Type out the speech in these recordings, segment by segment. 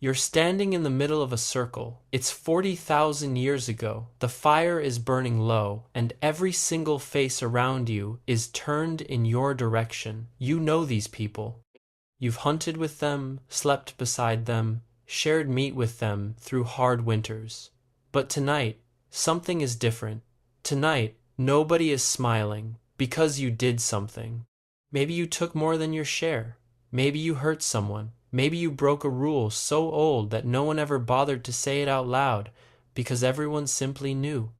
You're standing in the middle of a circle. It's 40,000 years ago. The fire is burning low, and every single face around you is turned in your direction. You know these people. You've hunted with them, slept beside them, shared meat with them through hard winters. But tonight, something is different. Tonight, nobody is smiling because you did something. Maybe you took more than your share. Maybe you hurt someone. Maybe you broke a rule so old that no one ever bothered to say it out loud because everyone simply knew.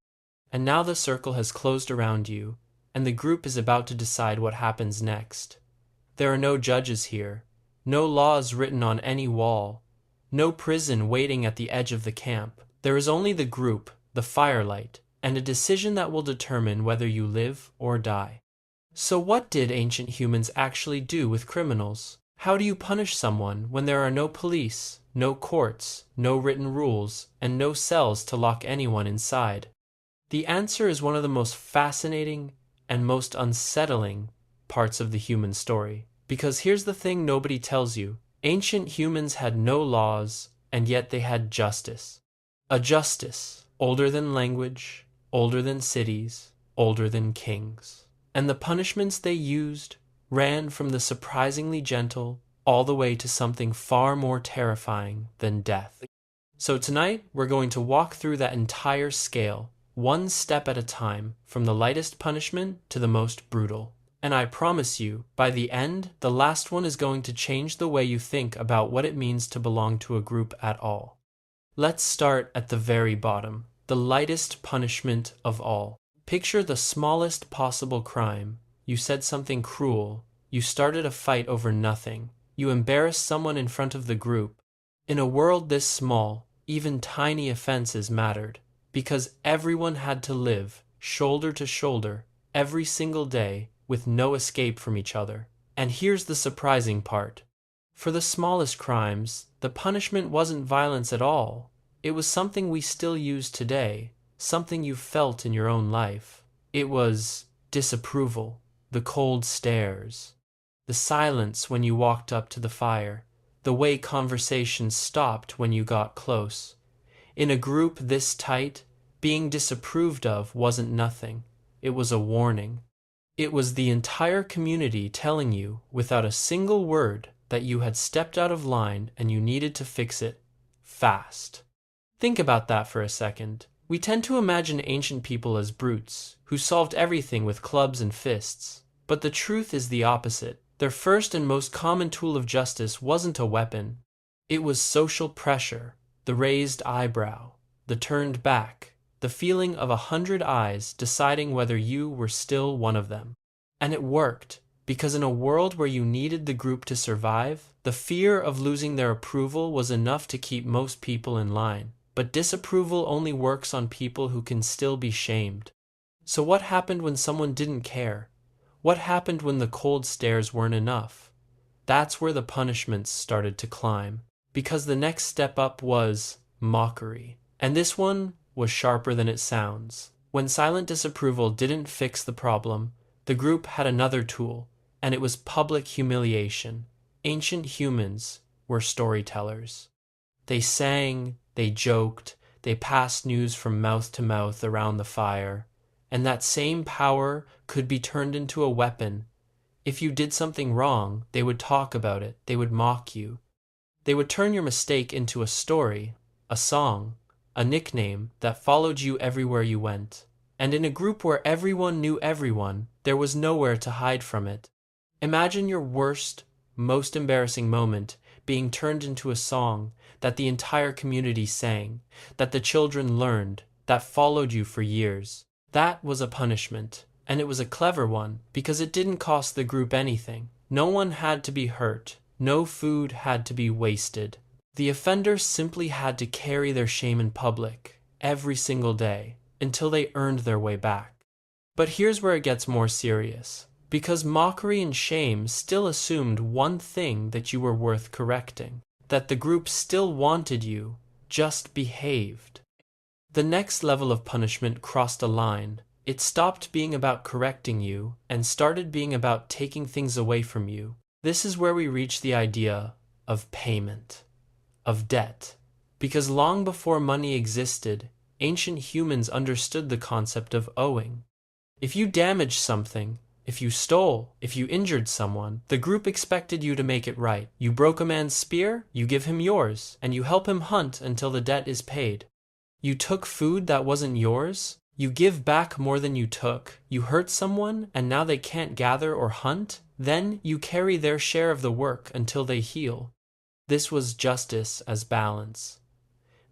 And now the circle has closed around you, and the group is about to decide what happens next. There are no judges here, no laws written on any wall, no prison waiting at the edge of the camp. There is only the group, the firelight, and a decision that will determine whether you live or die. So what did ancient humans actually do with criminals? How do you punish someone when there are no police, no courts, no written rules, and no cells to lock anyone inside? The answer is one of the most fascinating and most unsettling parts of the human story. Because here's the thing nobody tells you. Ancient humans had no laws, and yet they had justice. A justice older than language, older than cities, older than kings. And the punishments they used ran from the surprisingly gentle all the way to something far more terrifying than death. So tonight, we're going to walk through that entire scale, one step at a time, from the lightest punishment to the most brutal. And I promise you, by the end, the last one is going to change the way you think about what it means to belong to a group at all. Let's start at the very bottom, the lightest punishment of all. Picture the smallest possible crime. You said something cruel. You started a fight over nothing. You embarrassed someone in front of the group. In a world this small, even tiny offenses mattered, because everyone had to live, shoulder to shoulder, every single day, with no escape from each other. And here's the surprising part. For the smallest crimes, the punishment wasn't violence at all. It was something we still use today, something you felt in your own life. It was disapproval, the cold stares, the silence when you walked up to the fire, the way conversations stopped when you got close. In a group this tight, being disapproved of wasn't nothing. It was a warning. It was the entire community telling you, without a single word, that you had stepped out of line and you needed to fix it fast. Think about that for a second. We tend to imagine ancient people as brutes, who solved everything with clubs and fists. But the truth is the opposite. Their first and most common tool of justice wasn't a weapon. It was social pressure, the raised eyebrow, the turned back, the feeling of 100 eyes deciding whether you were still one of them. And it worked, because in a world where you needed the group to survive, the fear of losing their approval was enough to keep most people in line. But disapproval only works on people who can still be shamed. So what happened when someone didn't care? What happened when the cold stares weren't enough? That's where the punishments started to climb. Because the next step up was mockery. And this one was sharper than it sounds. When silent disapproval didn't fix the problem, the group had another tool, and it was public humiliation. Ancient humans were storytellers. They sang, they joked, they passed news from mouth to mouth around the fire, and that same power could be turned into a weapon. If you did something wrong, they would talk about it, they would mock you. They would turn your mistake into a story, a song, a nickname that followed you everywhere you went. And in a group where everyone knew everyone, there was nowhere to hide from it. Imagine your worst, most embarrassing moment being turned into a song that the entire community sang, that the children learned, that followed you for years. That was a punishment, and it was a clever one, because it didn't cost the group anything. No one had to be hurt. No food had to be wasted. The offenders simply had to carry their shame in public, every single day, until they earned their way back. But here's where it gets more serious. Because mockery and shame still assumed one thing that you were worth correcting, that the group still wanted you, just behaved. The next level of punishment crossed a line. It stopped being about correcting you and started being about taking things away from you. This is where we reach the idea of payment. of debt. Because long before money existed, ancient humans understood the concept of owing. If you damaged something, if you stole, if you injured someone, the group expected you to make it right. You broke a man's spear, you give him yours, and you help him hunt until the debt is paid. You took food that wasn't yours, you give back more than you took. You hurt someone, and now they can't gather or hunt, then you carry their share of the work until they heal. This was justice as balance.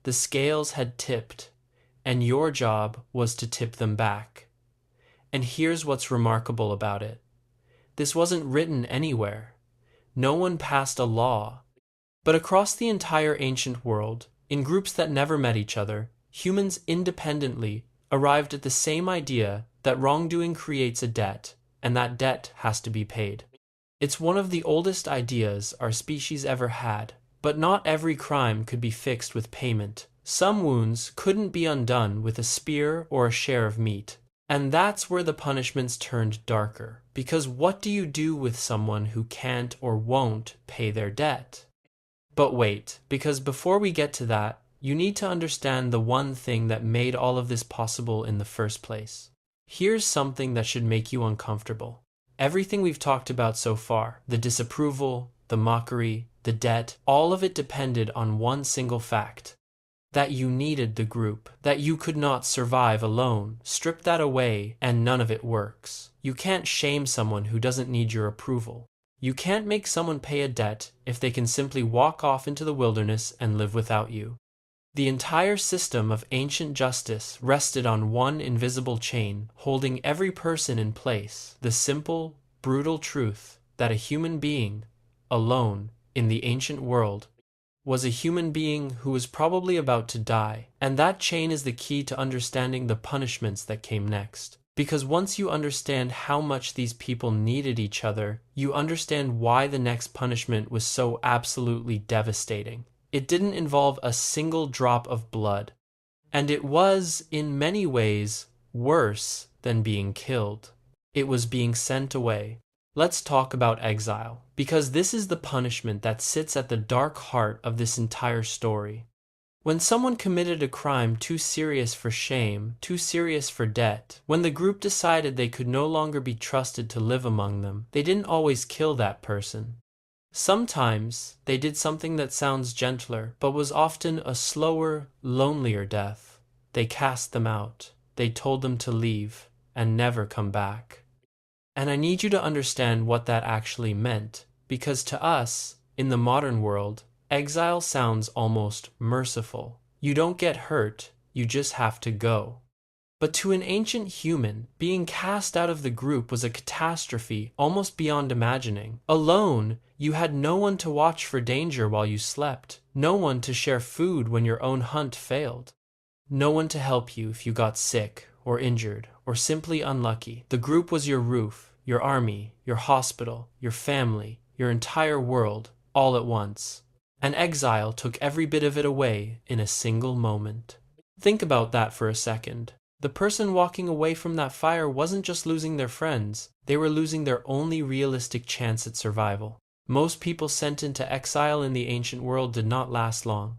The scales had tipped, and your job was to tip them back. And here's what's remarkable about it. This wasn't written anywhere. No one passed a law. But across the entire ancient world, in groups that never met each other, humans independently arrived at the same idea that wrongdoing creates a debt, and that debt has to be paid. It's one of the oldest ideas our species ever had, but not every crime could be fixed with payment. Some wounds couldn't be undone with a spear or a share of meat. And that's where the punishments turned darker. Because what do you do with someone who can't or won't pay their debt? But wait, because before we get to that, you need to understand the one thing that made all of this possible in the first place. Here's something that should make you uncomfortable. Everything we've talked about so far, the disapproval, the mockery, the debt, all of it depended on one single fact. That you needed the group, that you could not survive alone. Strip that away and none of it works. You can't shame someone who doesn't need your approval. You can't make someone pay a debt if they can simply walk off into the wilderness and live without you. The entire system of ancient justice rested on one invisible chain, holding every person in place. The simple, brutal truth that a human being, alone, in the ancient world, was a human being who was probably about to die, and that chain is the key to understanding the punishments that came next. Because once you understand how much these people needed each other, you understand why the next punishment was so absolutely devastating. It didn't involve a single drop of blood, and it was, in many ways, worse than being killed. It was being sent away. Let's talk about exile, because this is the punishment that sits at the dark heart of this entire story. When someone committed a crime too serious for shame, too serious for debt, when the group decided they could no longer be trusted to live among them, they didn't always kill that person. Sometimes they did something that sounds gentler, but was often a slower, lonelier death. They cast them out. They told them to leave and never come back. And I need you to understand what that actually meant, because to us, in the modern world, exile sounds almost merciful. You don't get hurt, you just have to go. But to an ancient human, being cast out of the group was a catastrophe almost beyond imagining. Alone, you had no one to watch for danger while you slept, no one to share food when your own hunt failed, no one to help you if you got sick or injured or simply unlucky. The group was your roof, your army, your hospital, your family, your entire world, all at once. And exile took every bit of it away in a single moment. Think about that for a second. The person walking away from that fire wasn't just losing their friends, they were losing their only realistic chance at survival. Most people sent into exile in the ancient world did not last long.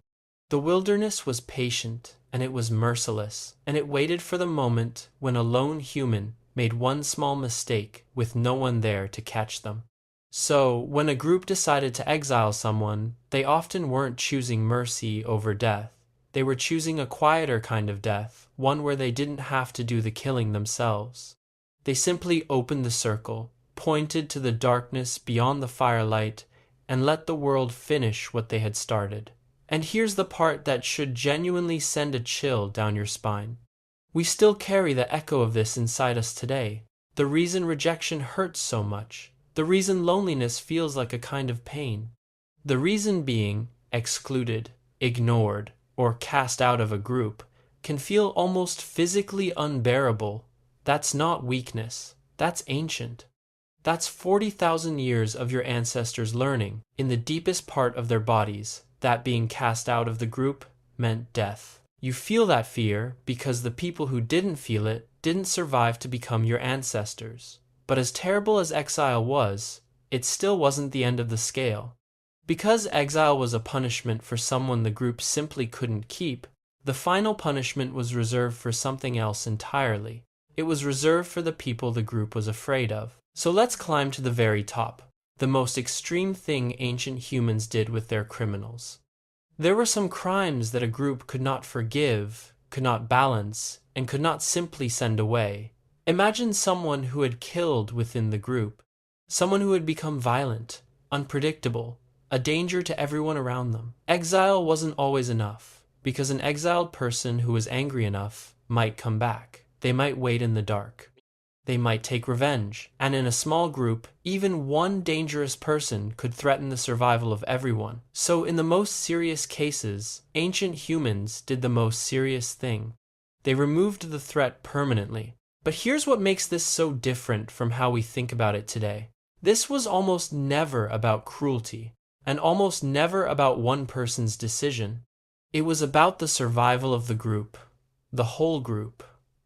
The wilderness was patient, and it was merciless, and it waited for the moment when a lone human made one small mistake with no one there to catch them. So, when a group decided to exile someone, they often weren't choosing mercy over death. They were choosing a quieter kind of death, one where they didn't have to do the killing themselves. They simply opened the circle, pointed to the darkness beyond the firelight, and let the world finish what they had started. And here's the part that should genuinely send a chill down your spine. We still carry the echo of this inside us today. The reason rejection hurts so much. The reason loneliness feels like a kind of pain. The reason being excluded, ignored, or cast out of a group can feel almost physically unbearable. That's not weakness. That's ancient. That's 40,000 years of your ancestors learning in the deepest part of their bodies that being cast out of the group meant death. You feel that fear because the people who didn't feel it didn't survive to become your ancestors. But as terrible as exile was, it still wasn't the end of the scale. Because exile was a punishment for someone the group simply couldn't keep, the final punishment was reserved for something else entirely. It was reserved for the people the group was afraid of. So let's climb to the very top, the most extreme thing ancient humans did with their criminals. There were some crimes that a group could not forgive, could not balance, and could not simply send away. Imagine someone who had killed within the group, someone who had become violent, unpredictable, a danger to everyone around them. Exile wasn't always enough, because an exiled person who was angry enough might come back. They might wait in the dark. They might take revenge, and in a small group, even one dangerous person could threaten the survival of everyone. So in the most serious cases, ancient humans did the most serious thing. They removed the threat permanently. But here's what makes this so different from how we think about it today. This was almost never about cruelty, and almost never about one person's decision. It was about the survival of the group, the whole group.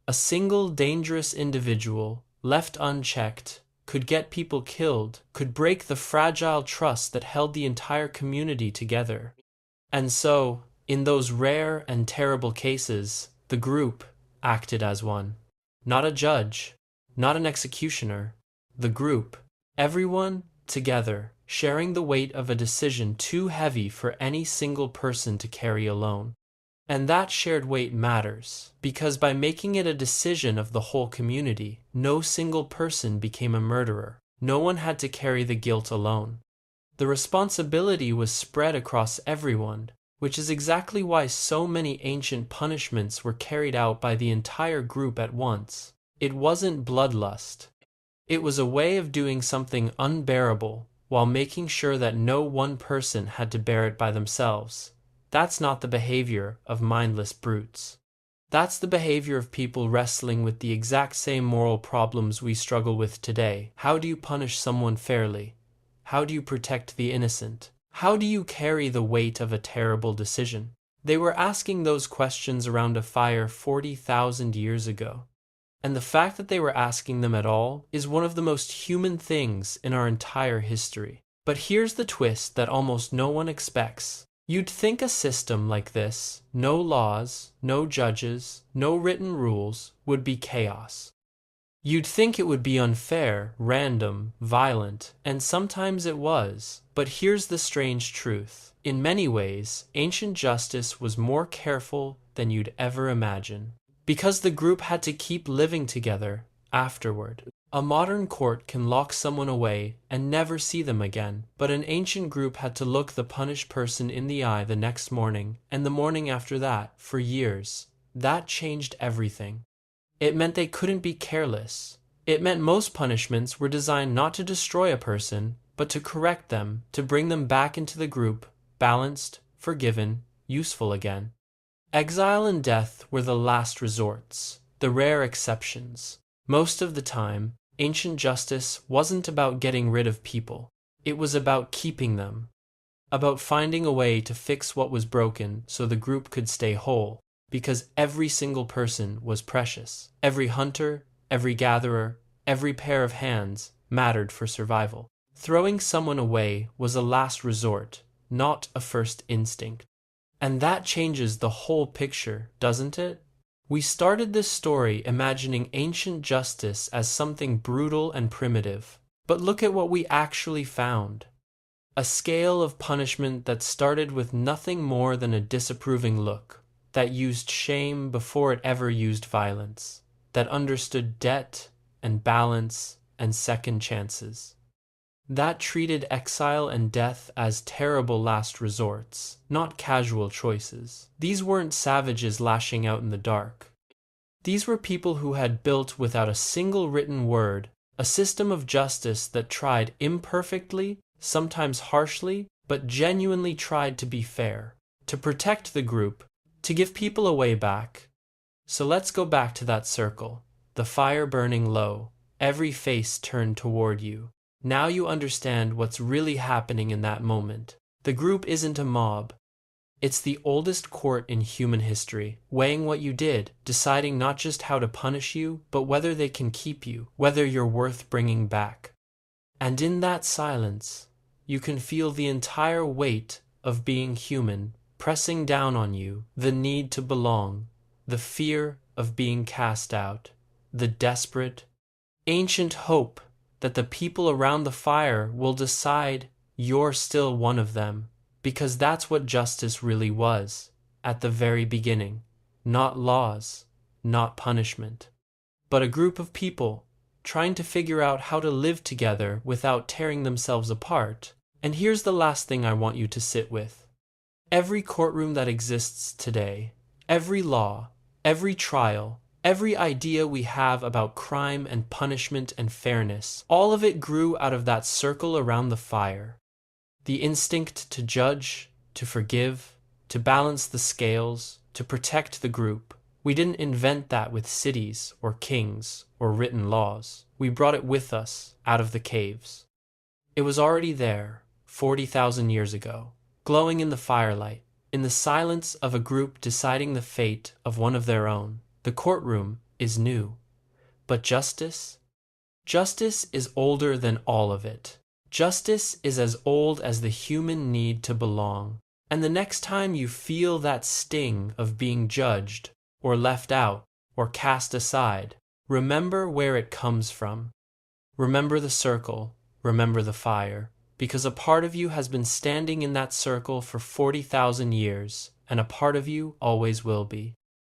A single dangerous individual, left unchecked, could get people killed, could break the fragile trust that held the entire community together. And so, in those rare and terrible cases, the group acted as one. Not a judge, not an executioner. The group, everyone together, sharing the weight of a decision too heavy for any single person to carry alone. And that shared weight matters, because by making it a decision of the whole community, no single person became a murderer. No one had to carry the guilt alone. The responsibility was spread across everyone, which is exactly why so many ancient punishments were carried out by the entire group at once. It wasn't bloodlust. It was a way of doing something unbearable while making sure that no one person had to bear it by themselves. That's not the behavior of mindless brutes. That's the behavior of people wrestling with the exact same moral problems we struggle with today. How do you punish someone fairly? How do you protect the innocent? How do you carry the weight of a terrible decision? They were asking those questions around a fire 40,000 years ago. And the fact that they were asking them at all is one of the most human things in our entire history. But here's the twist that almost no one expects. You'd think a system like this, no laws, no judges, no written rules, would be chaos. You'd think it would be unfair, random, violent, and sometimes it was. But here's the strange truth. In many ways, ancient justice was more careful than you'd ever imagine. Because the group had to keep living together afterward. A modern court can lock someone away and never see them again, but an ancient group had to look the punished person in the eye the next morning, and the morning after that, for years. That changed everything. It meant they couldn't be careless. It meant most punishments were designed not to destroy a person, but to correct them, to bring them back into the group, balanced, forgiven, useful again. Exile and death were the last resorts, the rare exceptions. Most of the time, ancient justice wasn't about getting rid of people. It was about keeping them, about finding a way to fix what was broken so the group could stay whole, because every single person was precious. Every hunter, every gatherer, every pair of hands mattered for survival. Throwing someone away was a last resort, not a first instinct. And that changes the whole picture, doesn't it? We started this story imagining ancient justice as something brutal and primitive. But look at what we actually found. A scale of punishment that started with nothing more than a disapproving look, that used shame before it ever used violence, that understood debt and balance and second chances. That treated exile and death as terrible last resorts, not casual choices. These weren't savages lashing out in the dark. These were people who had built without a single written word a system of justice that tried imperfectly, sometimes harshly, but genuinely tried to be fair, to protect the group, to give people a way back. So let's go back to that circle, the fire burning low, every face turned toward you. Now you understand what's really happening in that moment. The group isn't a mob. It's the oldest court in human history, weighing what you did, deciding not just how to punish you, but whether they can keep you, whether you're worth bringing back. And in that silence, you can feel the entire weight of being human pressing down on you, the need to belong, the fear of being cast out, the desperate, ancient hope that the people around the fire will decide you're still one of them, because that's what justice really was at the very beginning. Not laws, not punishment, but a group of people trying to figure out how to live together without tearing themselves apart. And here's the last thing I want you to sit with. Every courtroom that exists today, every law, every trial, every idea we have about crime and punishment and fairness, all of it grew out of that circle around the fire. The instinct to judge, to forgive, to balance the scales, to protect the group. We didn't invent that with cities or kings or written laws. We brought it with us out of the caves. It was already there 40,000 years ago, glowing in the firelight, in the silence of a group deciding the fate of one of their own. The courtroom is new. But justice? Justice is older than all of it. Justice is as old as the human need to belong. And the next time you feel that sting of being judged, or left out, or cast aside, remember where it comes from. Remember the circle, remember the fire, because a part of you has been standing in that circle for 40,000 years, and a part of you always will be.